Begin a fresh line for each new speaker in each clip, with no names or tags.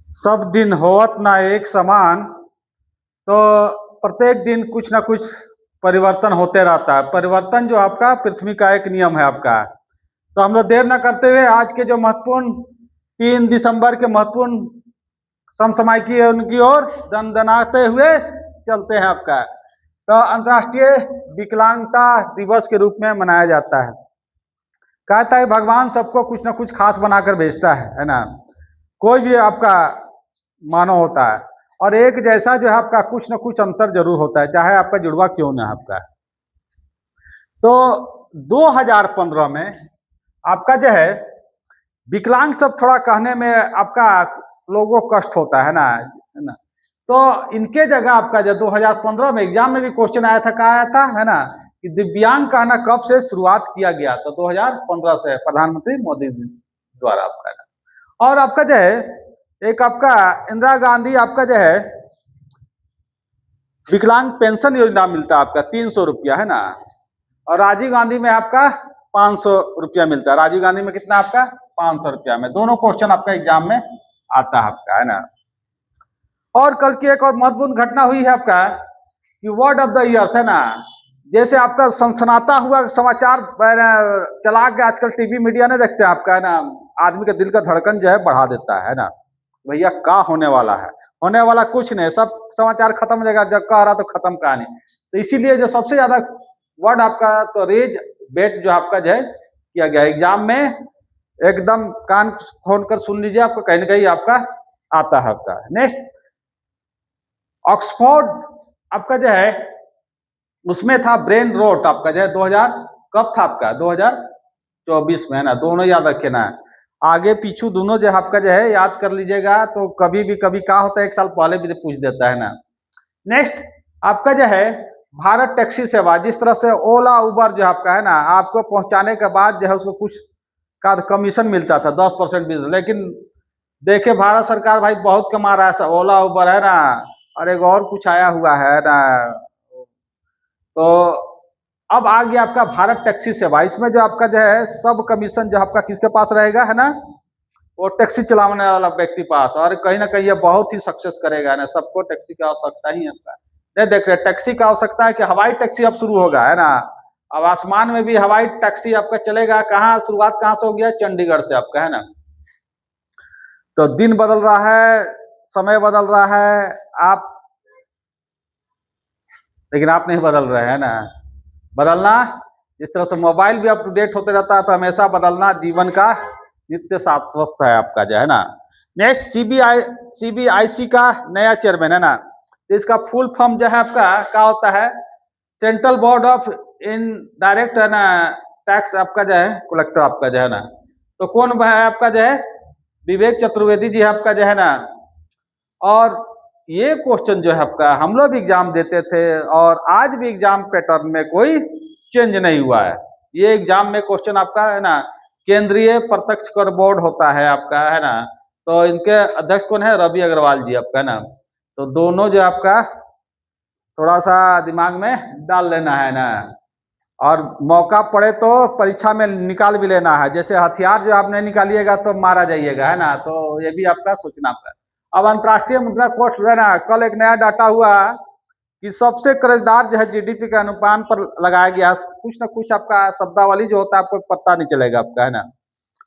सब दिन होवत ना एक समान, तो प्रत्येक दिन कुछ ना कुछ परिवर्तन होते रहता है। परिवर्तन जो आपका पृथ्वी का एक नियम है आपका। तो हम लोग देर ना करते हुए आज के जो महत्वपूर्ण 3 दिसंबर के महत्वपूर्ण समसामयिकी है उनकी ओर दनदनाते हुए चलते हैं आपका। तो अंतर्राष्ट्रीय विकलांगता दिवस के रूप में मनाया जाता है। कहता है भगवान सबको कुछ ना कुछ खास बनाकर भेजता है ना। कोई भी आपका मानव होता है और एक जैसा जो है आपका कुछ ना कुछ अंतर जरूर होता है, चाहे आपका जुड़वा क्यों ना आपका। तो 2015 में आपका जो है विकलांग सब थोड़ा कहने में आपका लोगों को कष्ट होता है ना। तो इनके जगह आपका जो 2015 में एग्जाम में भी क्वेश्चन आया था, कहा आया था है ना कि दिव्यांग कहना कब से शुरुआत किया गया। तो 2015 से प्रधानमंत्री मोदी जी द्वारा आपका। और आपका जो है एक आपका इंदिरा गांधी आपका जो है विकलांग पेंशन योजना मिलता है आपका 300 रुपया है ना। और राजीव गांधी में आपका 500 रुपया मिलता है। राजीव गांधी में कितना आपका 500 रुपया में। दोनों क्वेश्चन आपका एग्जाम में आता है आपका है ना। और कल की एक और महत्वपूर्ण घटना हुई है आपका कि वर्ड ऑफ द ईयर है ना। जैसे आपका सनसनाता हुआ समाचार चला के आजकल टीवी मीडिया ने देखते हैं आपका है ना, आदमी के दिल का धड़कन जो है बढ़ा देता है ना। भैया क्या होने वाला है, होने वाला कुछ नहीं, सब समाचार खत्म हो जाएगा, जब कह रहा तो खत्म कहानी। तो इसीलिए जो सबसे ज्यादा वर्ड आपका तो रेज बेट जो आपका जो है किया गया एग्जाम में, एकदम कान खोल कर सुन लीजिए, आपको कहीं ना कहीं आपका आता है आपका। नेक्स्ट ऑक्सफोर्ड आपका जो है उसमें था ब्रेन रोट आपका जो है 2000 कब था आपका 2024 में है ना। दोनों याद रखे ना, आगे पीछू दोनों जो आपका जो है याद कर लीजिएगा। तो कभी भी कभी क्या होता है, एक साल पहले भी पूछ देता है ना। नेक्स्ट आपका जो है भारत टैक्सी सेवा, जिस तरह से ओला उबर जो आपका है ना, आपको पहुंचाने के बाद जो है उसको कुछ का कमीशन मिलता था 10% बिजनेस। लेकिन देखे भारत सरकार भाई बहुत कमा रहा है, ओला उबर है ना। और एक और कुछ आया हुआ है ना, तो अब आ गया आपका भारत टैक्सी सेवा। इसमें जो आपका जो है सब कमीशन जो आपका किसके पास रहेगा है ना, वो टैक्सी चलाने वाला व्यक्ति पास। और कहीं ना कहीं ये बहुत ही सक्सेस करेगा ना, सबको टैक्सी की आवश्यकता ही है आपका। नहीं देख रहे टैक्सी का आवश्यकता है कि हवाई टैक्सी अब शुरू होगा है ना। अब आसमान में भी हवाई टैक्सी आपका चलेगा। कहाँ शुरुआत कहाँ से हो गया, चंडीगढ़ से आपका है ना। तो दिन बदल रहा है, समय बदल रहा है, आप लेकिन आप नहीं बदल रहे हैं ना। बदलना जिस तरह से मोबाइल भी अपडेट होते रहता है, तो हमेशा बदलना जीवन का नित्य शाश्वत है आपका जो है ना। नेक्स्ट सीबीआईसी का नया चेयरमैन है ना। तो इसका फुल फॉर्म जो है आपका क्या होता है, सेंट्रल बोर्ड ऑफ इनडायरेक्ट है ना टैक्स आपका जो है कलेक्टर आपका जो है ना। तो कौन है आपका जो है, विवेक चतुर्वेदी जी आपका जो है ना। और ये क्वेश्चन जो है आपका हम लोग भी एग्जाम देते थे और आज भी एग्जाम पैटर्न में कोई चेंज नहीं हुआ है। ये एग्जाम में क्वेश्चन आपका है ना, केंद्रीय प्रत्यक्ष कर बोर्ड होता है आपका है ना। तो इनके अध्यक्ष कौन है, रवि अग्रवाल जी आपका है ना। तो दोनों जो आपका थोड़ा सा दिमाग में डाल लेना है ना। और मौका पड़े तो परीक्षा में निकाल भी लेना है। जैसे हथियार जो आप नहीं निकालिएगा तो मारा जाइएगा है ना। तो ये भी आपका सोचना पड़ेगा। अब अंतर्राष्ट्रीय मुद्रा कोष है ना, कल एक नया डाटा हुआ कि सबसे कर्जदार जो है जीडीपी के अनुपात पर लगाया गया। कुछ ना कुछ आपका शब्दावली जो होता है आपको पता नहीं चलेगा आपका है ना।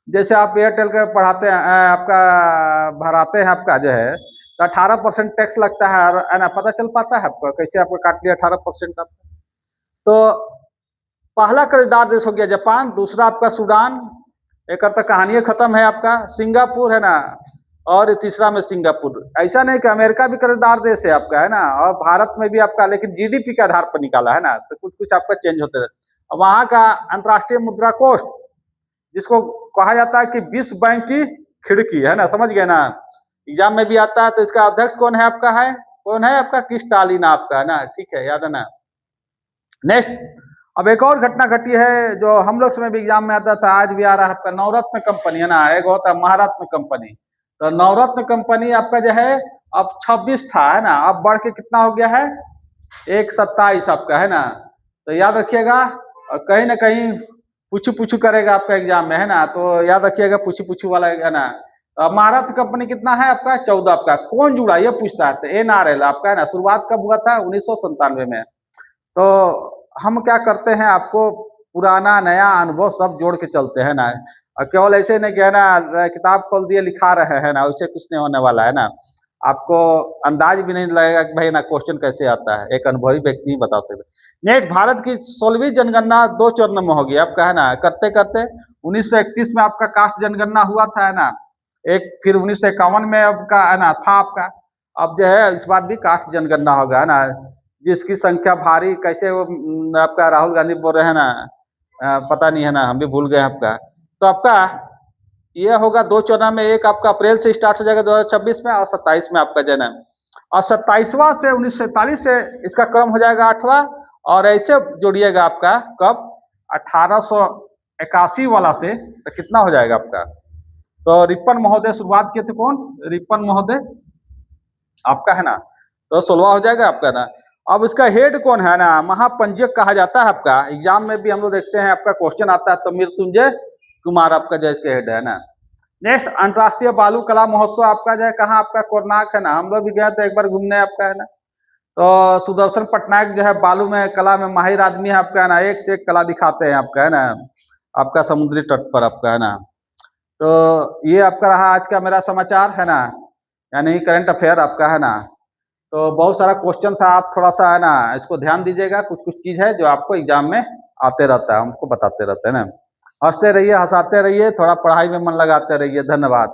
जैसे आप एयरटेल के पढ़ाते हैं आपका भराते हैं आपका जो है, तो 18% टैक्स लगता है ना, पता चल पाता है आपको कैसे आपको काट लिया 18% आपका। तो पहला कर्जदार देश हो गया जापान, दूसरा आपका सूडान, एक तक कहानी खत्म है आपका सिंगापुर है ना। और तीसरा में सिंगापुर। ऐसा नहीं कि अमेरिका भी कर्जदार देश है आपका है ना, और भारत में भी आपका, लेकिन जीडीपी के आधार पर निकाला है ना। तो कुछ कुछ आपका चेंज होते रहते। वहां का अंतर्राष्ट्रीय मुद्रा कोष, जिसको कहा जाता है कि विश्व बैंक की खिड़की है ना, समझ गए ना, एग्जाम में भी आता है। तो इसका अध्यक्ष कौन है आपका, है कौन है आपका, क्रिस्टालिना आपका है ना, ठीक है याद है ना। नेक्स्ट अब एक और घटना घटी है जो हम लोग समय भी एग्जाम में आता था, आज भी आ रहा है आपका, नवरत्न कंपनी है ना। एक होता है महारत्न कंपनी। तो नवरत्न कंपनी आपका जो है अब 26 था है ना, अब बढ़ के कितना हो गया है 127 आपका है ना। तो याद रखिएगा। और कहीं ना कहीं पूछू पूछू करेगा आपका एग्जाम में, है ना। तो याद रखिएगा पूछू पूछू वाला, है ना। महारत कंपनी कितना है आपका, 14 आपका। कौन जुड़ा, ये पूछता है। तो NRL आपका, है ना। शुरुआत कब हुआ था, 1997 में। तो हम क्या करते हैं, आपको पुराना नया अनुभव सब जोड़ के चलते हैं ना। और केवल ऐसे नहीं कि, है ना, किताब खोल दिए लिखा रहे हैं ना, उससे कुछ नहीं होने वाला, है ना। आपको अंदाज भी नहीं लगेगा कि भाई ना क्वेश्चन कैसे आता है, एक अनुभवी व्यक्ति ही बता सकते। नेक्स्ट, भारत की 16वीं जनगणना 2 चरणों में होगी आपका, है ना। करते करते 1931 में आपका कास्ट जनगणना हुआ था, है ना। एक फिर 1951 में आपका, है ना, था आपका। अब जो है इस बार भी कास्ट जनगणना होगा, है ना। जिसकी संख्या भारी, कैसे वो आपका राहुल गांधी बोल रहे हैं ना, पता नहीं, है ना, हम भी भूल गए आपका। तो आपका ये होगा 2 चरणों में। एक आपका अप्रैल से स्टार्ट हो जाएगा 2026 में, और 27 में आपका जन्म। और 27वां से 1947 से इसका क्रम हो जाएगा 8वां। और ऐसे जोड़िएगा आपका कब, 1881 वाला से, तो कितना हो जाएगा आपका। तो रिपन महोदय शुरुआत किए थे, कौन, रिपन महोदय आपका, है ना। तो 16वां हो जाएगा आपका ना। अब इसका हेड कौन है ना, महापंजीयक कहा जाता है आपका। एग्जाम में भी हम लोग देखते हैं आपका क्वेश्चन आता है, तो मृत्युंजय कुमार आपका जो इसके हेड है ना। नेक्स्ट, अंतर्राष्ट्रीय बालू कला महोत्सव आपका जो है कहाँ, आपका कोरनाक, है ना। हम लोग भी गए थे एक बार घूमने आपका, है ना। तो सुदर्शन पटनायक जो है बालू में कला में माहिर आदमी है आपका, है ना। एक से एक कला दिखाते हैं आपका, है ना, आपका समुद्री तट पर आपका, है ना। तो ये आपका रहा आज का मेरा समाचार, है ना, यानी करंट अफेयर आपका, है ना। तो बहुत सारा क्वेश्चन था, आप थोड़ा सा, है ना, इसको ध्यान दीजिएगा। कुछ कुछ चीज है जो आपको एग्जाम में आते रहता है, हमको बताते रहते हैं ना। हंसते रहिए, हंसाते रहिए, थोड़ा पढ़ाई में मन लगाते रहिए। धन्यवाद।